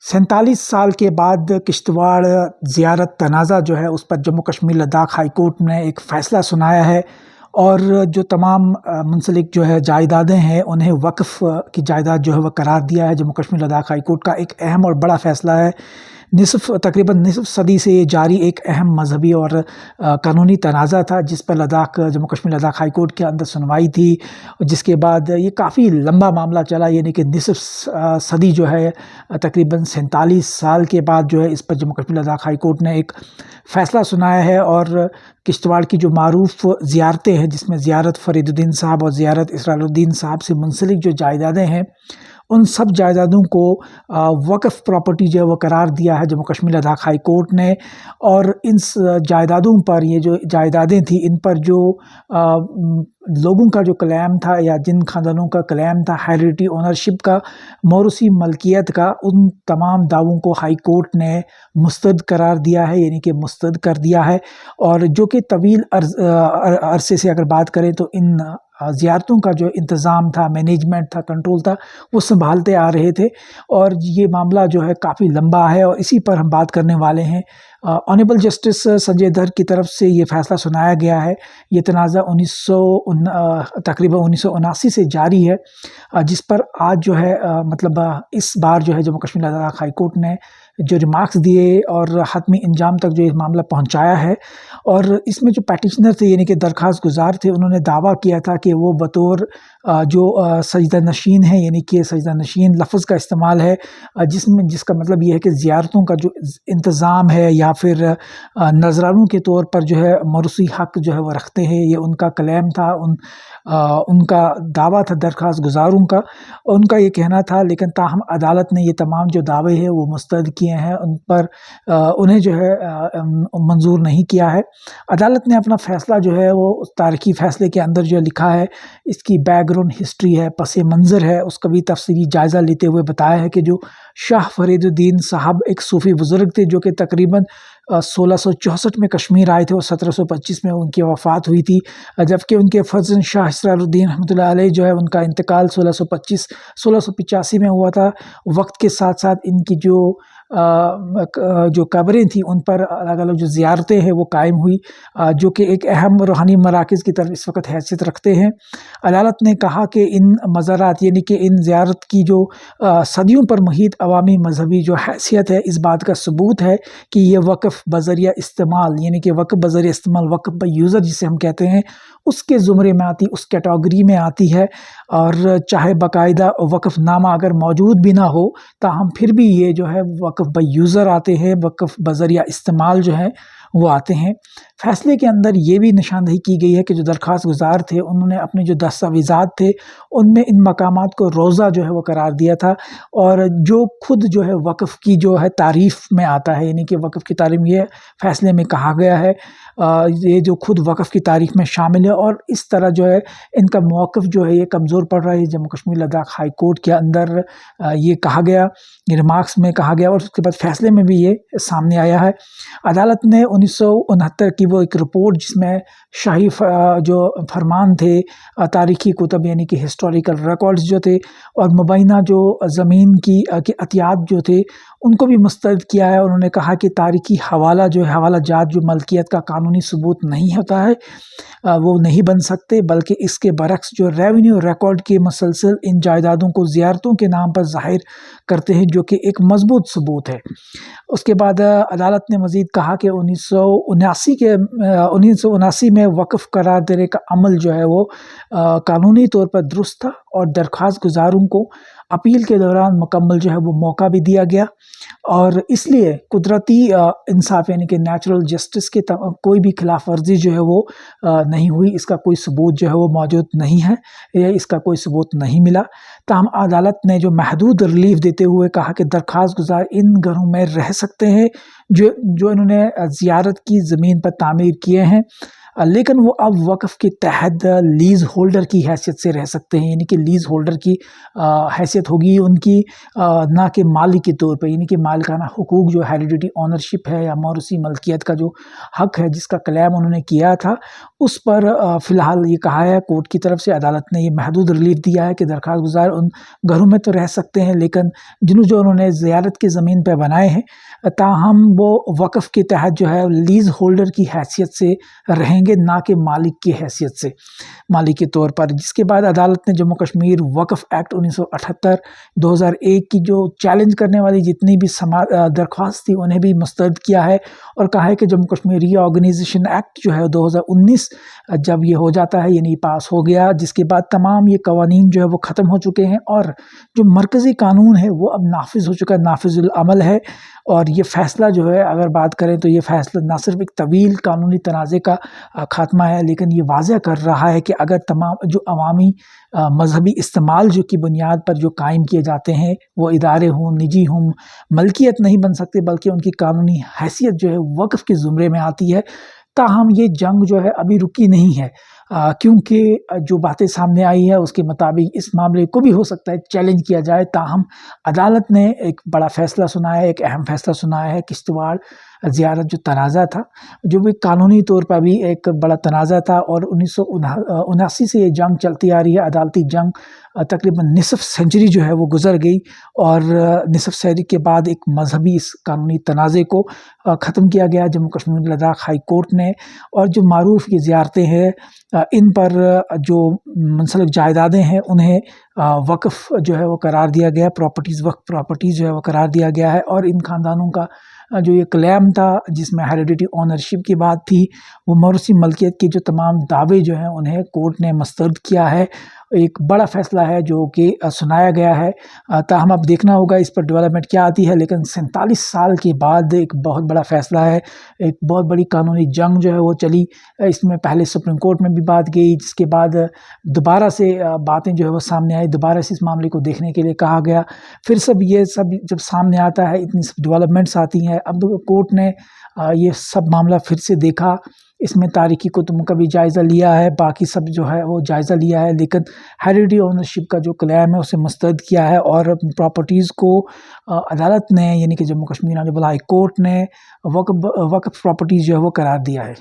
47 سال کے بعد کشتواڑ زیارت تنازع جو ہے اس پر جموں کشمیر لداخ ہائی کورٹ نے ایک فیصلہ سنایا ہے، اور جو تمام منسلک جو ہے جائیدادیں ہیں انہیں وقف کی جائیداد جو ہے وہ قرار دیا ہے۔ جموں کشمیر لداخ ہائی کورٹ کا ایک اہم اور بڑا فیصلہ ہے۔ تقریباً نصف صدی سے یہ جاری ایک اہم مذہبی اور قانونی تنازع تھا، جس پر جموں کشمیر لداخ ہائی کورٹ کے اندر سنوائی تھی، جس کے بعد یہ کافی لمبا معاملہ چلا، یعنی کہ نصف صدی جو ہے تقریباً 47 سال کے بعد جو ہے اس پر جموں کشمیر لداخ ہائی کورٹ نے ایک فیصلہ سنایا ہے۔ اور کشتواڑ کی جو معروف زیارتیں ہیں، جس میں زیارت فرید الدین صاحب اور زیارت اسرار الدین صاحب سے منسلک جو جائیدادیں ہیں، ان سب جائیدادوں کو وقف پراپرٹی جو ہے وہ قرار دیا ہے جموں کشمیر لداخ ہائی کورٹ نے۔ اور ان جائیدادوں پر، یہ جو جائیدادیں تھیں، ان پر جو لوگوں کا جو کلیم تھا یا جن خاندانوں کا کلیم تھا ہیریڈیٹی اونرشپ کا، موروثی ملکیت کا، ان تمام دعووں کو ہائی کورٹ نے مسترد قرار دیا ہے، یعنی کہ مسترد کر دیا ہے۔ اور جو کہ طویل عرصے سے اگر بات کریں تو ان زیارتوں کا جو انتظام تھا، مینجمنٹ تھا، کنٹرول تھا، وہ سنبھالتے آ رہے تھے، اور یہ معاملہ جو ہے کافی لمبا ہے، اور اسی پر ہم بات کرنے والے ہیں۔ آنریبل جسٹس سنجے دھر کی طرف سے یہ فیصلہ سنایا گیا ہے۔ یہ تنازع تقریباً 1979 سے جاری ہے، جس پر آج جو ہے اس بار جو ہے جموں کشمیر لداخ ہائی کورٹ نے جو ریمارکس دیے اور حتمی انجام تک جو یہ معاملہ پہنچایا ہے۔ اور اس میں جو پیٹیشنر تھے، یعنی کہ درخواست گزار تھے، انہوں نے دعویٰ کیا تھا کہ وہ بطور جو سجدہ نشین ہے، یعنی کہ سجدہ نشین لفظ کا استعمال ہے، جس کا مطلب یہ ہے کہ زیارتوں کا جو انتظام ہے یا پھر نذرانوں کے طور پر جو ہے موروثی حق جو ہے وہ رکھتے ہیں، یہ ان کا کلیم تھا، ان کا دعویٰ تھا درخواست گزاروں کا، ان کا یہ کہنا تھا۔ لیکن تاہم عدالت نے یہ تمام جو دعوے ہیں وہ مسترد کیے ہیں، ان پر انہیں جو ہے منظور نہیں کیا ہے۔ عدالت نے اپنا فیصلہ جو ہے وہ تاریخی فیصلے کے اندر جو لکھا ہے، اس کی بیک گراؤنڈ ہسٹری ہے، پس منظر ہے، اس کا بھی تفصیلی جائزہ لیتے ہوئے بتایا ہے کہ جو شاہ فرید الدین صاحب ایک صوفی بزرگ تھے، جو کہ تقریباً 1664 میں کشمیر آئے تھے اور 1725 میں ان کی وفات ہوئی تھی، جبکہ ان کے فرزند شاہ اسرار الدین رحمۃ اللہ علیہ جو ہے ان کا انتقال 1685 میں ہوا تھا۔ وقت کے ساتھ ساتھ ان کی جو قبریں تھیں، ان پر الگ الگ جو زیارتیں ہیں وہ قائم ہوئی، جو کہ ایک اہم روحانی مراکز کی طرف اس وقت حیثیت رکھتے ہیں۔ عدالت نے کہا کہ ان مزارات، یعنی کہ ان زیارت کی جو صدیوں پر محیط عوامی مذہبی جو حیثیت ہے، اس بات کا ثبوت ہے کہ یہ وقف بذریعہ استعمال، یعنی کہ وقف بذریعہ استعمال، وقف بائی یوزر جسے ہم کہتے ہیں، اس کے زمرے میں آتی، اس کیٹیگری میں آتی ہے۔ اور چاہے باقاعدہ وقف نامہ اگر موجود بھی نہ ہو، تاہم پھر بھی یہ جو ہے وقف بائی یوزر آتے ہیں، وقف بذریعہ استعمال جو ہے وہ آتے ہیں۔ فیصلے کے اندر یہ بھی نشاندہی کی گئی ہے کہ جو درخواست گزار تھے، انہوں نے اپنے جو دستاویزات تھے ان میں ان مقامات کو روضہ جو ہے وہ قرار دیا تھا، اور جو خود جو ہے وقف کی جو ہے تعریف میں آتا ہے، یعنی کہ وقف کی تعریف یہ فیصلے میں کہا گیا ہے، یہ جو خود وقف کی تعریف میں شامل ہے۔ اور اس طرح جو ہے ان کا موقف جو ہے یہ کمزور پڑ رہا ہے۔ جموں کشمیر لداخ ہائی کورٹ کے اندر یہ کہا گیا، یہ ریمارکس میں کہا گیا، اور اس کے بعد فیصلے میں بھی یہ سامنے آیا ہے۔ عدالت نے 1969 کی وہ ایک رپورٹ، جس میں شاہی جو فرمان تھے، تاریخی کتب یعنی کہ ہسٹوریکل ریکارڈز جو تھے، اور مبینہ جو زمین کی عطیات جو تھے، ان کو بھی مسترد کیا ہے۔ انہوں نے کہا کہ تاریخی حوالہ جو ہے، حوالہ جات جو ملکیت کا قانونی ثبوت نہیں ہوتا ہے، وہ نہیں بن سکتے، بلکہ اس کے برعکس جو ریونیو ریکارڈ کے مسلسل ان جائیدادوں کو زیارتوں کے نام پر ظاہر کرتے ہیں، جو کہ ایک مضبوط ثبوت ہے۔ اس کے بعد عدالت نے مزید کہا کہ 1979 میں وقف قرار دینے کا عمل جو ہے وہ قانونی طور پر درست تھا، اور درخواست گزاروں کو اپیل کے دوران مکمل جو ہے وہ موقع بھی دیا گیا، اور اس لیے قدرتی انصاف یعنی کہ نیچرل جسٹس کے کوئی بھی خلاف ورزی جو ہے وہ نہیں ہوئی، اس کا کوئی ثبوت جو ہے وہ موجود نہیں ہے، یا اس کا کوئی ثبوت نہیں ملا۔ تاہم عدالت نے جو محدود ریلیف دیتے ہوئے کہا کہ درخواست گزار ان گھروں میں رہ سکتے ہیں جو انہوں نے زیارت کی زمین پر تعمیر کیے ہیں۔ لیکن وہ اب وقف کے تحت لیز ہولڈر کی حیثیت سے رہ سکتے ہیں، یعنی کہ لیز ہولڈر کی حیثیت ہوگی ان کی، نہ کہ مالک کے طور پہ، یعنی کہ مالکانہ حقوق جو ہیریڈیٹی اونرشپ ہے یا موروثی ملکیت کا جو حق ہے جس کا کلیم انہوں نے کیا تھا، اس پر فی الحال یہ کہا ہے کورٹ کی طرف سے، عدالت نے یہ محدود ریلیف دیا ہے کہ درخواست گزار ان گھروں میں تو رہ سکتے ہیں لیکن جو انہوں نے زیارت کی زمین پہ بنائے ہیں تاہم وہ وقف کے تحت جو ہے لیز ہولڈر کی حیثیت سے رہیں گے، نہ کہ مالک کی حیثیت سے، مالک کے طور پر۔ جس کے بعد عدالت نے جموں کشمیر وقف ایکٹ 1978 2001 کی جو چیلنج کرنے والی جتنی بھی درخواست تھی انہیں بھی مسترد کیا ہے، اور کہا ہے کہ جموں کشمیر ری آرگنائزیشن ایکٹ جو ہے 2019 جب یہ ہو جاتا ہے، یعنی پاس ہو گیا، جس کے بعد تمام یہ قوانین جو ہے وہ ختم ہو چکے ہیں اور جو مرکزی قانون ہے وہ اب نافذ ہو چکا ہے، نافذ العمل ہے۔ اور یہ فیصلہ جو ہے اگر بات کریں تو یہ فیصلہ نہ صرف ایک طویل قانونی تنازع کا خاتمہ ہے، لیکن یہ واضح کر رہا ہے کہ اگر تمام جو عوامی مذہبی استعمال جو کی بنیاد پر جو قائم کیے جاتے ہیں وہ ادارے ہوں، نجی ہوں، ملکیت نہیں بن سکتے بلکہ ان کی قانونی حیثیت جو ہے وقف کے زمرے میں آتی ہے۔ تاہم یہ جنگ جو ہے ابھی رکی نہیں ہے، کیونکہ جو باتیں سامنے آئی ہے اس کے مطابق اس معاملے کو بھی ہو سکتا ہے چیلنج کیا جائے۔ تاہم عدالت نے ایک بڑا فیصلہ سنایا ہے، ایک اہم فیصلہ سنایا ہے۔ کشتواڑ زیارت جو تنازع تھا، جو بھی قانونی طور پر بھی ایک بڑا تنازع تھا، اور 1979 سے یہ جنگ چلتی آ رہی ہے، عدالتی جنگ تقریباً نصف سینچری جو ہے وہ گزر گئی، اور نصف سینچری کے بعد ایک مذہبی اس قانونی تنازع کو ختم کیا گیا جموں کشمیر لداخ ہائی کورٹ نے۔ اور جو معروف یہ زیارتیں ہیں ان پر جو منسلک جائیدادیں ہیں انہیں وقف جو ہے وہ قرار دیا گیا، پراپرٹیز وقف پراپرٹیز جو ہے وہ قرار دیا گیا ہے، اور ان خاندانوں کا جو یہ کلیم تھا جس میں ہیریڈیٹی اونرشپ کی بات تھی، وہ موروثی ملکیت کے جو تمام دعوے جو ہیں انہیں کورٹ نے مسترد کیا ہے۔ ایک بڑا فیصلہ ہے جو کہ سنایا گیا ہے، تاہم اب دیکھنا ہوگا اس پر ڈیولپمنٹ کیا آتی ہے، لیکن 47 سال کے بعد ایک بہت بڑا فیصلہ ہے، ایک بہت بڑی قانونی جنگ جو ہے وہ چلی۔ اس میں پہلے سپریم کورٹ میں بھی بات گئی، جس کے بعد دوبارہ سے باتیں جو ہے وہ سامنے آئی، دوبارہ سے اس معاملے کو دیکھنے کے لیے کہا گیا، پھر یہ سب جب سامنے آتا ہے اتنی سب ڈیولپمنٹس آتی ہیں، اب کورٹ نے یہ سب معاملہ پھر سے دیکھا، اس میں تاریخی کتب کا بھی جائزہ لیا ہے، باقی سب جو ہے وہ جائزہ لیا ہے، لیکن ہیریڈیٹی اونرشپ کا جو کلیم ہے اسے مسترد کیا ہے، اور پراپرٹیز کو عدالت نے یعنی کہ Jammu Kashmir honourable high court نے وقف پراپرٹیز جو ہے وہ قرار دیا ہے۔